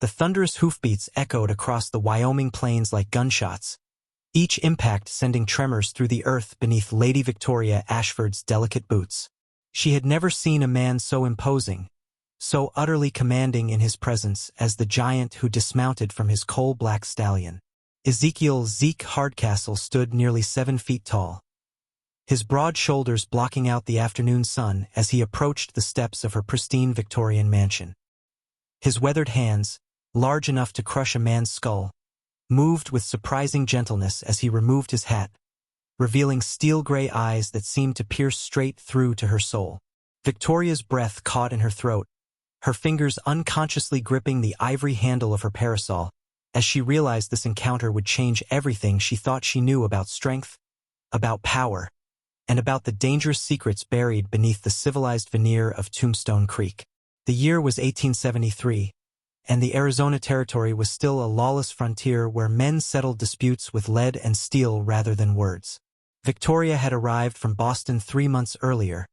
The thunderous hoofbeats echoed across the Wyoming plains like gunshots, each impact sending tremors through the earth beneath Lady Victoria Ashford's delicate boots. She had never seen a man so imposing, so utterly commanding in his presence as the giant who dismounted from his coal-black stallion. Ezekiel Zeke Hardcastle stood nearly 7 feet tall, his broad shoulders blocking out the afternoon sun as he approached the steps of her pristine Victorian mansion. His weathered hands, large enough to crush a man's skull, moved with surprising gentleness as he removed his hat, revealing steel-gray eyes that seemed to pierce straight through to her soul. Victoria's breath caught in her throat, her fingers unconsciously gripping the ivory handle of her parasol, as she realized this encounter would change everything she thought she knew about strength, about power, and about the dangerous secrets buried beneath the civilized veneer of Tombstone Creek. The year was 1873, and the Arizona Territory was still a lawless frontier where men settled disputes with lead and steel rather than words. Victoria had arrived from Boston 3 months earlier,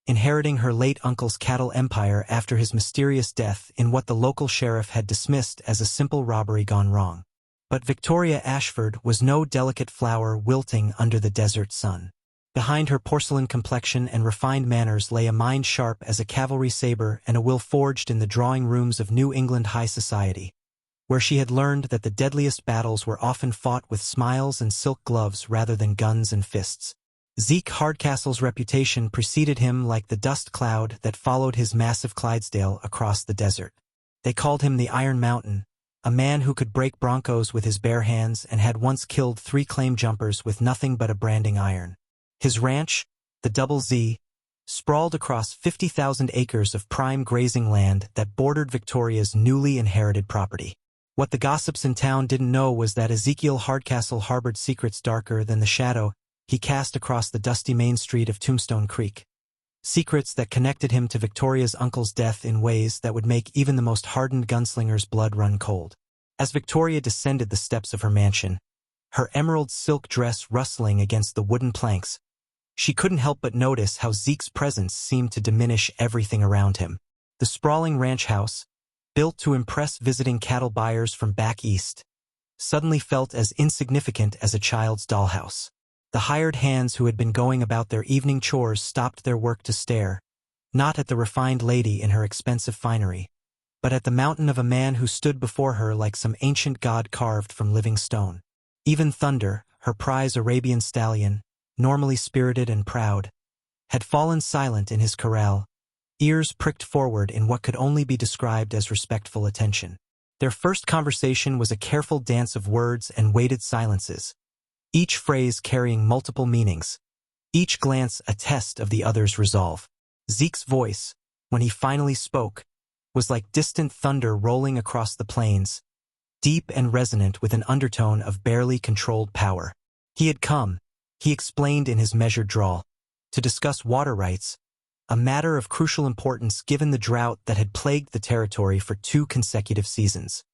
inheriting her late uncle's cattle empire after his mysterious death in what the local sheriff had dismissed as a simple robbery gone wrong. But Victoria Ashford was no delicate flower wilting under the desert sun. Behind her porcelain complexion and refined manners lay a mind sharp as a cavalry saber and a will forged in the drawing rooms of New England high society, where she had learned that the deadliest battles were often fought with smiles and silk gloves rather than guns and fists. Zeke Hardcastle's reputation preceded him like the dust cloud that followed his massive Clydesdale across the desert. They called him the Iron Mountain, a man who could break broncos with his bare hands and had once killed 3 claim jumpers with nothing but a branding iron. His ranch, the Double Z, sprawled across 50,000 acres of prime grazing land that bordered Victoria's newly inherited property. What the gossips in town didn't know was that Ezekiel Hardcastle harbored secrets darker than the shadow he cast across the dusty main street of Tombstone Creek. Secrets that connected him to Victoria's uncle's death in ways that would make even the most hardened gunslinger's blood run cold. As Victoria descended the steps of her mansion, her emerald silk dress rustling against the wooden planks, she couldn't help but notice how Zeke's presence seemed to diminish everything around him. The sprawling ranch house, built to impress visiting cattle buyers from back east, suddenly felt as insignificant as a child's dollhouse. The hired hands who had been going about their evening chores stopped their work to stare, not at the refined lady in her expensive finery, but at the mountain of a man who stood before her like some ancient god carved from living stone. Even Thunder, her prize Arabian stallion, normally spirited and proud, had fallen silent in his corral, ears pricked forward in what could only be described as respectful attention. Their first conversation was a careful dance of words and weighted silences, each phrase carrying multiple meanings, each glance a test of the other's resolve. Zeke's voice, when he finally spoke, was like distant thunder rolling across the plains, deep and resonant with an undertone of barely controlled power. He had come, he explained in his measured drawl, to discuss water rights, a matter of crucial importance given the drought that had plagued the territory for 2 consecutive seasons.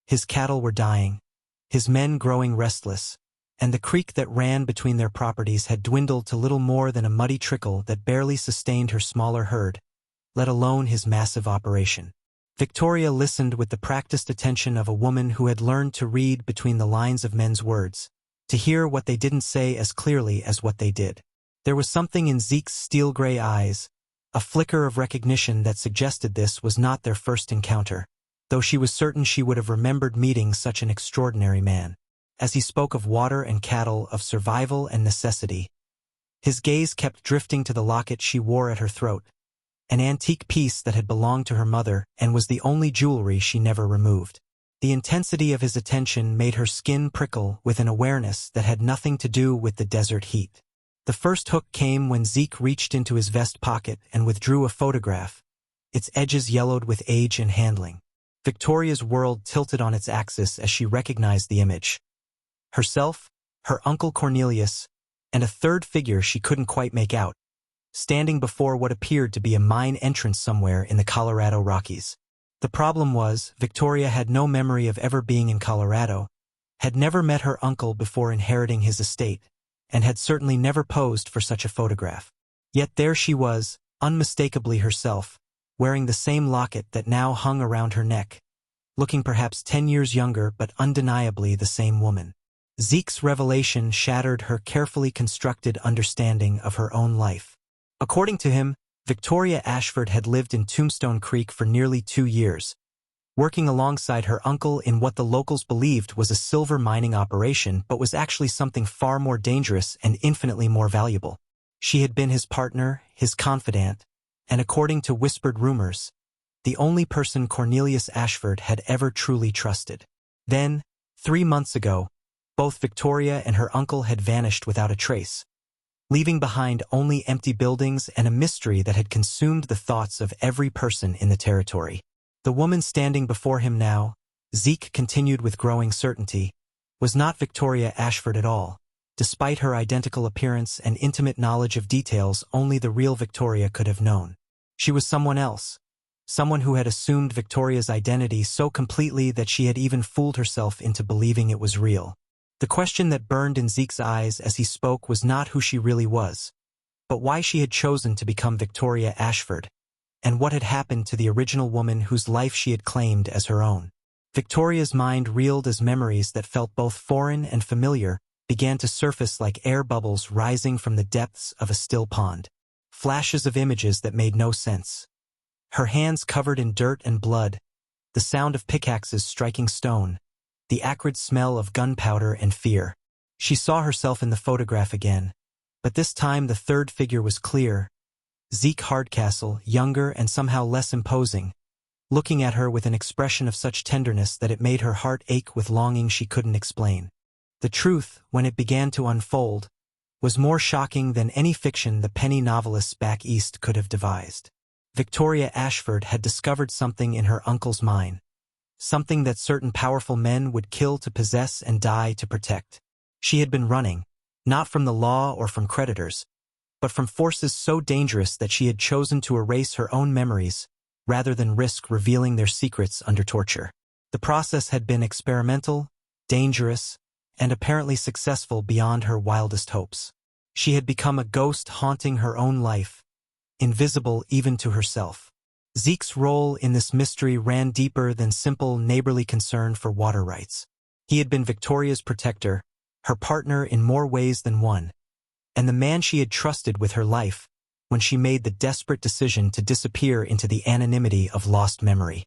His cattle were dying, his men growing restless, and the creek that ran between their properties had dwindled to little more than a muddy trickle that barely sustained her smaller herd, let alone his massive operation. Victoria listened with the practiced attention of a woman who had learned to read between the lines of men's words, to hear what they didn't say as clearly as what they did. There was something in Zeke's steel-gray eyes, a flicker of recognition that suggested this was not their first encounter, though she was certain she would have remembered meeting such an extraordinary man. As he spoke of water and cattle, of survival and necessity, his gaze kept drifting to the locket she wore at her throat, an antique piece that had belonged to her mother and was the only jewelry she never removed. The intensity of his attention made her skin prickle with an awareness that had nothing to do with the desert heat. The first hook came when Zeke reached into his vest pocket and withdrew a photograph, its edges yellowed with age and handling. Victoria's world tilted on its axis as she recognized the image. Herself, her uncle Cornelius, and a third figure she couldn't quite make out, standing before what appeared to be a mine entrance somewhere in the Colorado Rockies. The problem was, Victoria had no memory of ever being in Colorado, had never met her uncle before inheriting his estate, and had certainly never posed for such a photograph. Yet there she was, unmistakably herself, wearing the same locket that now hung around her neck, looking perhaps 10 years younger but undeniably the same woman. Zeke's revelation shattered her carefully constructed understanding of her own life. According to him, Victoria Ashford had lived in Tombstone Creek for nearly 2 years, working alongside her uncle in what the locals believed was a silver mining operation but was actually something far more dangerous and infinitely more valuable. She had been his partner, his confidant, and according to whispered rumors, the only person Cornelius Ashford had ever truly trusted. Then, 3 months ago, both Victoria and her uncle had vanished without a trace, leaving behind only empty buildings and a mystery that had consumed the thoughts of every person in the territory. The woman standing before him now, Zeke continued with growing certainty, was not Victoria Ashford at all. Despite her identical appearance and intimate knowledge of details only the real Victoria could have known. She was someone else, someone who had assumed Victoria's identity so completely that she had even fooled herself into believing it was real. The question that burned in Zeke's eyes as he spoke was not who she really was, but why she had chosen to become Victoria Ashford, and what had happened to the original woman whose life she had claimed as her own. Victoria's mind reeled as memories that felt both foreign and familiar began to surface like air bubbles rising from the depths of a still pond. Flashes of images that made no sense. Her hands covered in dirt and blood, the sound of pickaxes striking stone, the acrid smell of gunpowder and fear. She saw herself in the photograph again, but this time the third figure was clear. Zeke Hardcastle, younger and somehow less imposing, looking at her with an expression of such tenderness that it made her heart ache with longing she couldn't explain. The truth, when it began to unfold, was more shocking than any fiction the penny novelists back east could have devised. Victoria Ashford had discovered something in her uncle's mine, something that certain powerful men would kill to possess and die to protect. She had been running, not from the law or from creditors, but from forces so dangerous that she had chosen to erase her own memories rather than risk revealing their secrets under torture. The process had been experimental, dangerous, and apparently successful beyond her wildest hopes. She had become a ghost haunting her own life, invisible even to herself. Zeke's role in this mystery ran deeper than simple neighborly concern for water rights. He had been Victoria's protector, her partner in more ways than one, and the man she had trusted with her life when she made the desperate decision to disappear into the anonymity of lost memory.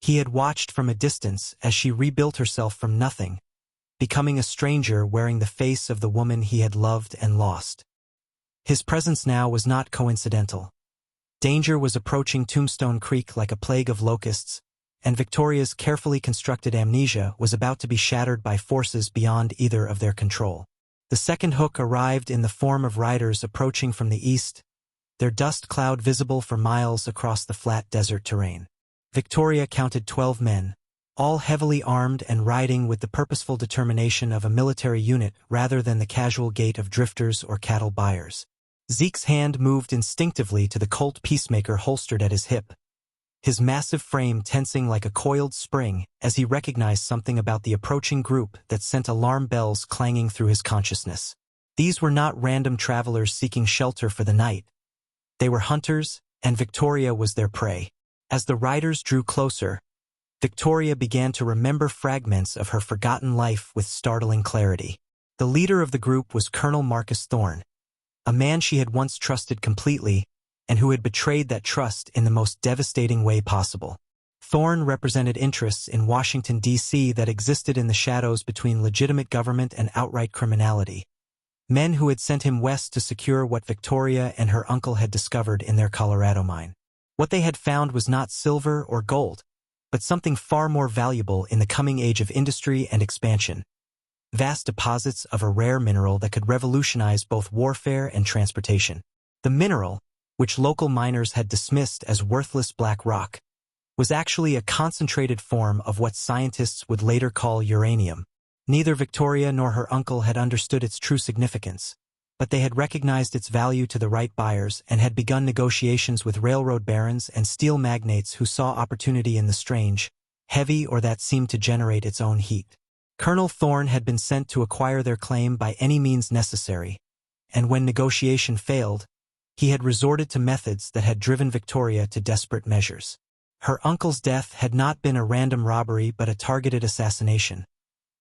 He had watched from a distance as she rebuilt herself from nothing, becoming a stranger wearing the face of the woman he had loved and lost. His presence now was not coincidental. Danger was approaching Tombstone Creek like a plague of locusts, and Victoria's carefully constructed amnesia was about to be shattered by forces beyond either of their control. The second hook arrived in the form of riders approaching from the east, their dust cloud visible for miles across the flat desert terrain. Victoria counted 12 men, all heavily armed and riding with the purposeful determination of a military unit rather than the casual gait of drifters or cattle buyers. Zeke's hand moved instinctively to the Colt Peacemaker holstered at his hip, his massive frame tensing like a coiled spring as he recognized something about the approaching group that sent alarm bells clanging through his consciousness. These were not random travelers seeking shelter for the night. They were hunters, and Victoria was their prey. As the riders drew closer, Victoria began to remember fragments of her forgotten life with startling clarity. The leader of the group was Colonel Marcus Thorne, a man she had once trusted completely and who had betrayed that trust in the most devastating way possible. Thorne represented interests in Washington, D.C. that existed in the shadows between legitimate government and outright criminality. Men who had sent him west to secure what Victoria and her uncle had discovered in their Colorado mine. What they had found was not silver or gold, but something far more valuable in the coming age of industry and expansion. Vast deposits of a rare mineral that could revolutionize both warfare and transportation. The mineral, which local miners had dismissed as worthless black rock, was actually a concentrated form of what scientists would later call uranium. Neither Victoria nor her uncle had understood its true significance, but they had recognized its value to the right buyers and had begun negotiations with railroad barons and steel magnates who saw opportunity in the strange, heavy or that seemed to generate its own heat. Colonel Thorne had been sent to acquire their claim by any means necessary, and when negotiation failed, he had resorted to methods that had driven Victoria to desperate measures. Her uncle's death had not been a random robbery but a targeted assassination,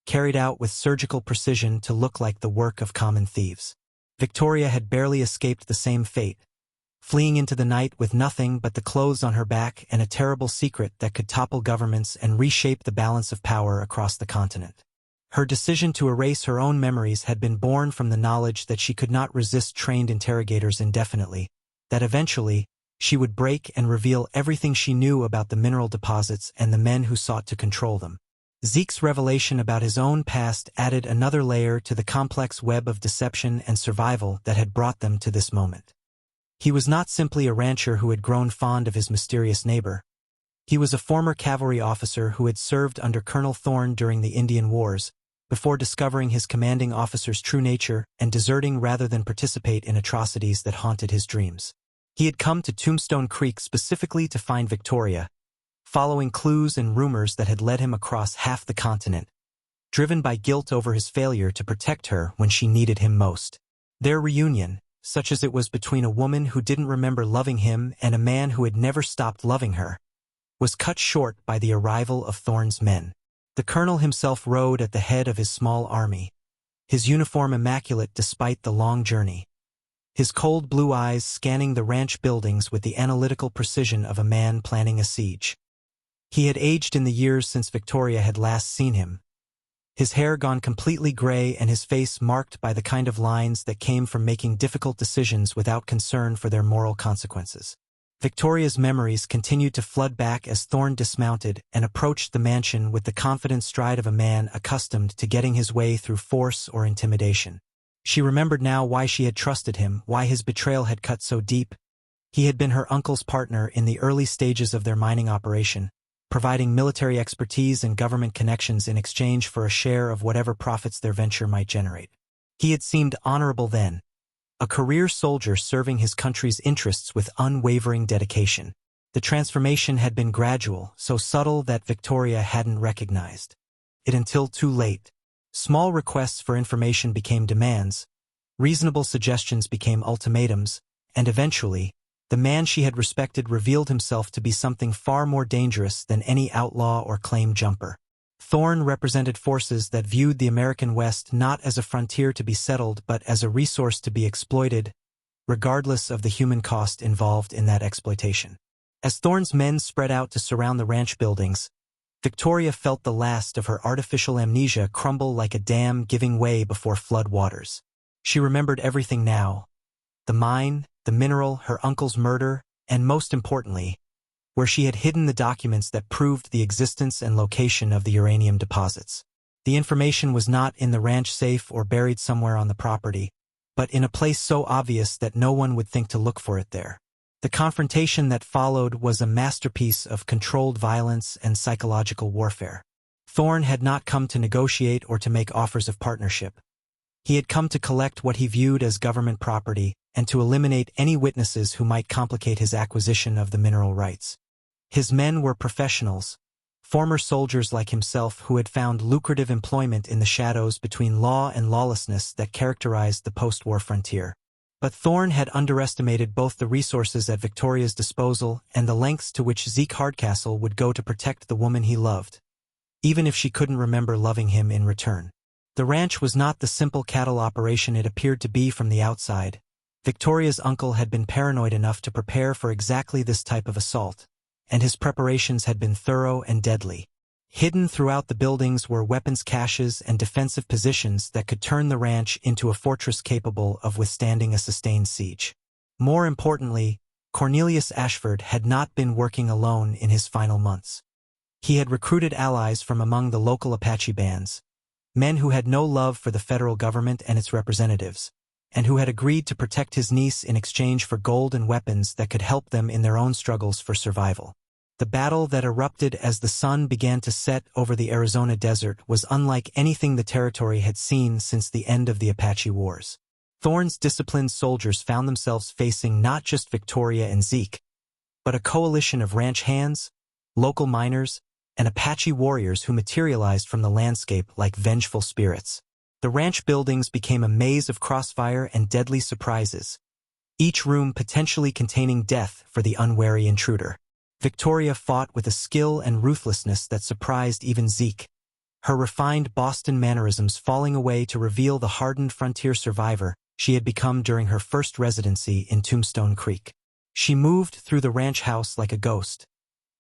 carried out with surgical precision to look like the work of common thieves. Victoria had barely escaped the same fate, fleeing into the night with nothing but the clothes on her back and a terrible secret that could topple governments and reshape the balance of power across the continent. Her decision to erase her own memories had been born from the knowledge that she could not resist trained interrogators indefinitely, that eventually, she would break and reveal everything she knew about the mineral deposits and the men who sought to control them. Zeke's revelation about his own past added another layer to the complex web of deception and survival that had brought them to this moment. He was not simply a rancher who had grown fond of his mysterious neighbor. He was a former cavalry officer who had served under Colonel Thorne during the Indian Wars, before discovering his commanding officer's true nature and deserting rather than participate in atrocities that haunted his dreams. He had come to Tombstone Creek specifically to find Victoria, following clues and rumors that had led him across half the continent, driven by guilt over his failure to protect her when she needed him most. Their reunion, such as it was between a woman who didn't remember loving him and a man who had never stopped loving her, was cut short by the arrival of Thorne's men. The colonel himself rode at the head of his small army, his uniform immaculate despite the long journey, his cold blue eyes scanning the ranch buildings with the analytical precision of a man planning a siege. He had aged in the years since Victoria had last seen him, his hair gone completely gray and his face marked by the kind of lines that came from making difficult decisions without concern for their moral consequences. Victoria's memories continued to flood back as Thorne dismounted and approached the mansion with the confident stride of a man accustomed to getting his way through force or intimidation. She remembered now why she had trusted him, why his betrayal had cut so deep. He had been her uncle's partner in the early stages of their mining operation, providing military expertise and government connections in exchange for a share of whatever profits their venture might generate. He had seemed honorable then, a career soldier serving his country's interests with unwavering dedication. The transformation had been gradual, so subtle that Victoria hadn't recognized it until too late. Small requests for information became demands, reasonable suggestions became ultimatums, and eventually, the man she had respected revealed himself to be something far more dangerous than any outlaw or claim jumper. Thorne represented forces that viewed the American West not as a frontier to be settled but as a resource to be exploited, regardless of the human cost involved in that exploitation. As Thorne's men spread out to surround the ranch buildings, Victoria felt the last of her artificial amnesia crumble like a dam giving way before flood waters. She remembered everything now: the mine, the mineral, her uncle's murder, and most importantly, where she had hidden the documents that proved the existence and location of the uranium deposits. The information was not in the ranch safe or buried somewhere on the property, but in a place so obvious that no one would think to look for it there. The confrontation that followed was a masterpiece of controlled violence and psychological warfare. Thorne had not come to negotiate or to make offers of partnership. He had come to collect what he viewed as government property and to eliminate any witnesses who might complicate his acquisition of the mineral rights. His men were professionals, former soldiers like himself who had found lucrative employment in the shadows between law and lawlessness that characterized the post-war frontier. But Thorne had underestimated both the resources at Victoria's disposal and the lengths to which Zeke Hardcastle would go to protect the woman he loved, even if she couldn't remember loving him in return. The ranch was not the simple cattle operation it appeared to be from the outside. Victoria's uncle had been paranoid enough to prepare for exactly this type of assault, and his preparations had been thorough and deadly. Hidden throughout the buildings were weapons caches and defensive positions that could turn the ranch into a fortress capable of withstanding a sustained siege. More importantly, Cornelius Ashford had not been working alone in his final months. He had recruited allies from among the local Apache bands, men who had no love for the federal government and its representatives, and who had agreed to protect his niece in exchange for gold and weapons that could help them in their own struggles for survival. The battle that erupted as the sun began to set over the Arizona desert was unlike anything the territory had seen since the end of the Apache Wars. Thorne's disciplined soldiers found themselves facing not just Victoria and Zeke, but a coalition of ranch hands, local miners, and Apache warriors who materialized from the landscape like vengeful spirits. The ranch buildings became a maze of crossfire and deadly surprises, each room potentially containing death for the unwary intruder. Victoria fought with a skill and ruthlessness that surprised even Zeke, her refined Boston mannerisms falling away to reveal the hardened frontier survivor she had become during her first residency in Tombstone Creek. She moved through the ranch house like a ghost,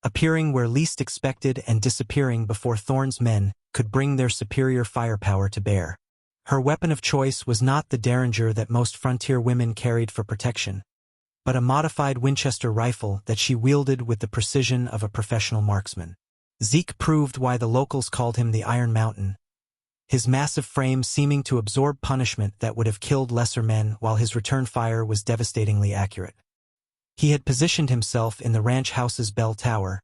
appearing where least expected and disappearing before Thorne's men could bring their superior firepower to bear. Her weapon of choice was not the derringer that most frontier women carried for protection, but a modified Winchester rifle that she wielded with the precision of a professional marksman. Zeke proved why the locals called him the Iron Mountain, his massive frame seeming to absorb punishment that would have killed lesser men while his return fire was devastatingly accurate. He had positioned himself in the ranch house's bell tower,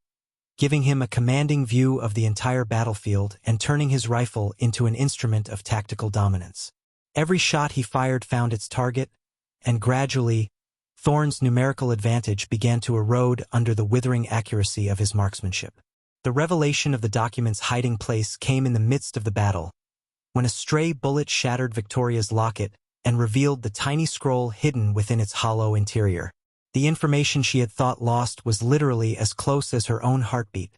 giving him a commanding view of the entire battlefield and turning his rifle into an instrument of tactical dominance. Every shot he fired found its target, and gradually, Thorne's numerical advantage began to erode under the withering accuracy of his marksmanship. The revelation of the document's hiding place came in the midst of the battle, when a stray bullet shattered Victoria's locket and revealed the tiny scroll hidden within its hollow interior. The information she had thought lost was literally as close as her own heartbeat,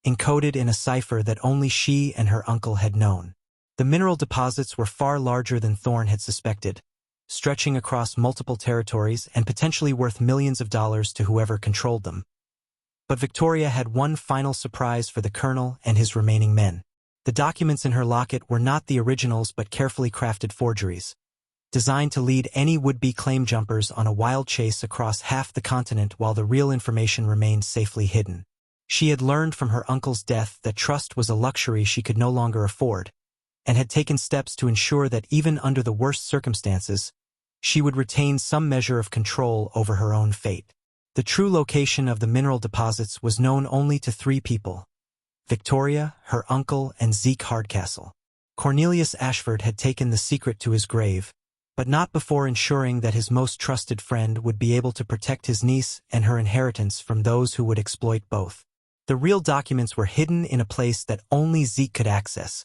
encoded in a cipher that only she and her uncle had known. The mineral deposits were far larger than Thorne had suspected, stretching across multiple territories and potentially worth millions of dollars to whoever controlled them. But Victoria had one final surprise for the colonel and his remaining men. The documents in her locket were not the originals but carefully crafted forgeries, designed to lead any would-be claim jumpers on a wild chase across half the continent while the real information remained safely hidden. She had learned from her uncle's death that trust was a luxury she could no longer afford, and had taken steps to ensure that even under the worst circumstances, she would retain some measure of control over her own fate. The true location of the mineral deposits was known only to 3 people: Victoria, her uncle, and Zeke Hardcastle. Cornelius Ashford had taken the secret to his grave, but not before ensuring that his most trusted friend would be able to protect his niece and her inheritance from those who would exploit both. The real documents were hidden in a place that only Zeke could access,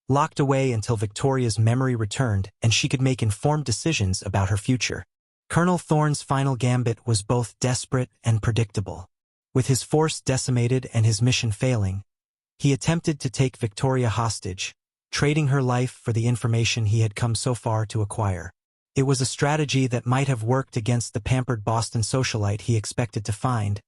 locked away until Victoria's memory returned and she could make informed decisions about her future. Colonel Thorne's final gambit was both desperate and predictable. With his force decimated and his mission failing, he attempted to take Victoria hostage, trading her life for the information he had come so far to acquire. It was a strategy that might have worked against the pampered Boston socialite he expected to find,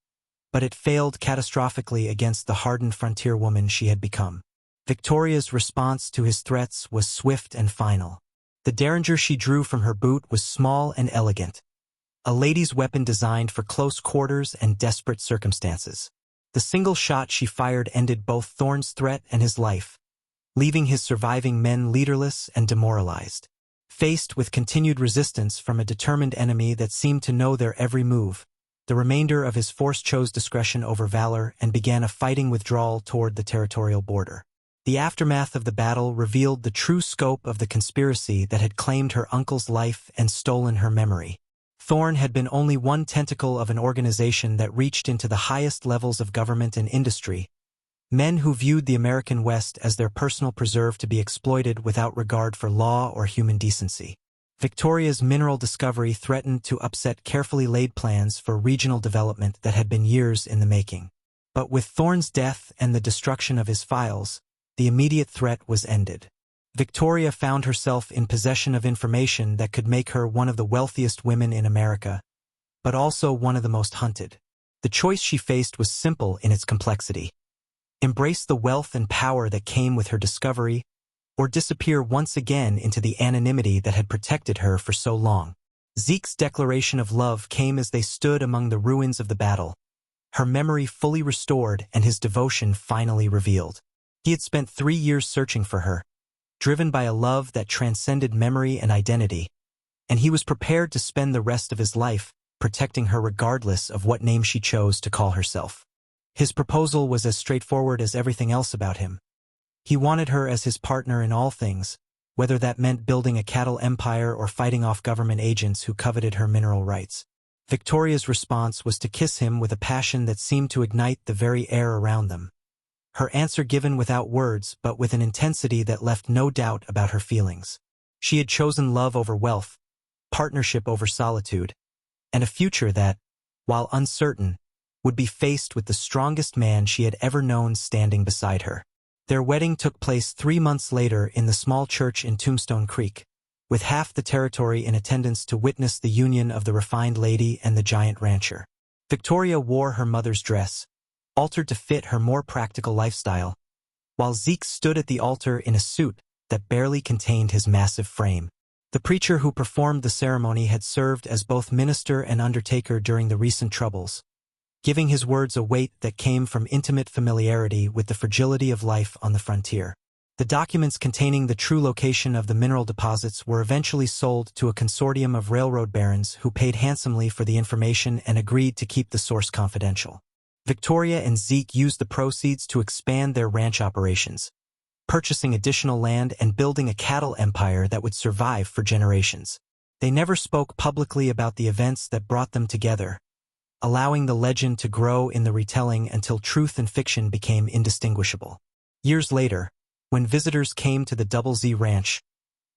but it failed catastrophically against the hardened frontier woman she had become. Victoria's response to his threats was swift and final. The derringer she drew from her boot was small and elegant, a lady's weapon designed for close quarters and desperate circumstances. The single shot she fired ended both Thorne's threat and his life, leaving his surviving men leaderless and demoralized. Faced with continued resistance from a determined enemy that seemed to know their every move, the remainder of his force chose discretion over valor and began a fighting withdrawal toward the territorial border. The aftermath of the battle revealed the true scope of the conspiracy that had claimed her uncle's life and stolen her memory. Thorne had been only one tentacle of an organization that reached into the highest levels of government and industry, men who viewed the American West as their personal preserve to be exploited without regard for law or human decency. Victoria's mineral discovery threatened to upset carefully laid plans for regional development that had been years in the making. But with Thorne's death and the destruction of his files, the immediate threat was ended. Victoria found herself in possession of information that could make her one of the wealthiest women in America, but also one of the most hunted. The choice she faced was simple in its complexity: embrace the wealth and power that came with her discovery, or disappear once again into the anonymity that had protected her for so long. Zeke's declaration of love came as they stood among the ruins of the battle, her memory fully restored and his devotion finally revealed. He had spent 3 years searching for her, driven by a love that transcended memory and identity, and he was prepared to spend the rest of his life protecting her regardless of what name she chose to call herself. His proposal was as straightforward as everything else about him. He wanted her as his partner in all things, whether that meant building a cattle empire or fighting off government agents who coveted her mineral rights. Victoria's response was to kiss him with a passion that seemed to ignite the very air around them. Her answer given without words but with an intensity that left no doubt about her feelings. She had chosen love over wealth, partnership over solitude, and a future that, while uncertain, would be faced with the strongest man she had ever known standing beside her. Their wedding took place 3 months later in the small church in Tombstone Creek, with half the territory in attendance to witness the union of the refined lady and the giant rancher. Victoria wore her mother's dress, altered to fit her more practical lifestyle, while Zeke stood at the altar in a suit that barely contained his massive frame. The preacher who performed the ceremony had served as both minister and undertaker during the recent troubles, giving his words a weight that came from intimate familiarity with the fragility of life on the frontier. The documents containing the true location of the mineral deposits were eventually sold to a consortium of railroad barons who paid handsomely for the information and agreed to keep the source confidential. Victoria and Zeke used the proceeds to expand their ranch operations, purchasing additional land and building a cattle empire that would survive for generations. They never spoke publicly about the events that brought them together, allowing the legend to grow in the retelling until truth and fiction became indistinguishable. Years later, when visitors came to the Double Z Ranch,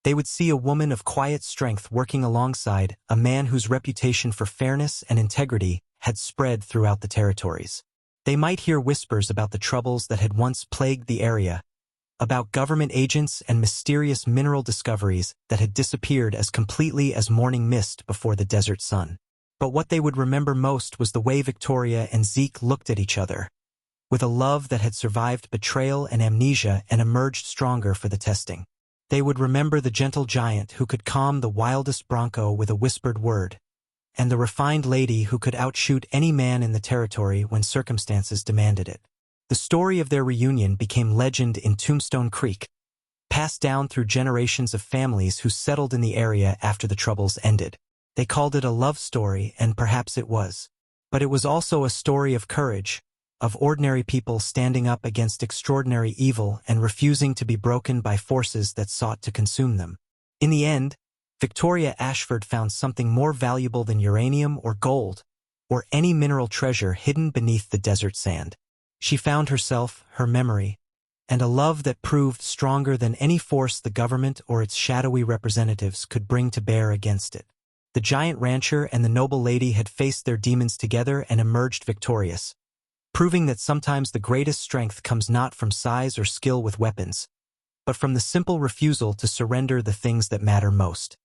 they would see a woman of quiet strength working alongside a man whose reputation for fairness and integrity had spread throughout the territories. They might hear whispers about the troubles that had once plagued the area, about government agents and mysterious mineral discoveries that had disappeared as completely as morning mist before the desert sun. But what they would remember most was the way Victoria and Zeke looked at each other, with a love that had survived betrayal and amnesia and emerged stronger for the testing. They would remember the gentle giant who could calm the wildest bronco with a whispered word, and the refined lady who could outshoot any man in the territory when circumstances demanded it. The story of their reunion became legend in Tombstone Creek, passed down through generations of families who settled in the area after the troubles ended. They called it a love story, and perhaps it was. But it was also a story of courage, of ordinary people standing up against extraordinary evil and refusing to be broken by forces that sought to consume them. In the end, Victoria Ashford found something more valuable than uranium or gold, or any mineral treasure hidden beneath the desert sand. She found herself, her memory, and a love that proved stronger than any force the government or its shadowy representatives could bring to bear against it. The giant rancher and the noble lady had faced their demons together and emerged victorious, proving that sometimes the greatest strength comes not from size or skill with weapons, but from the simple refusal to surrender the things that matter most.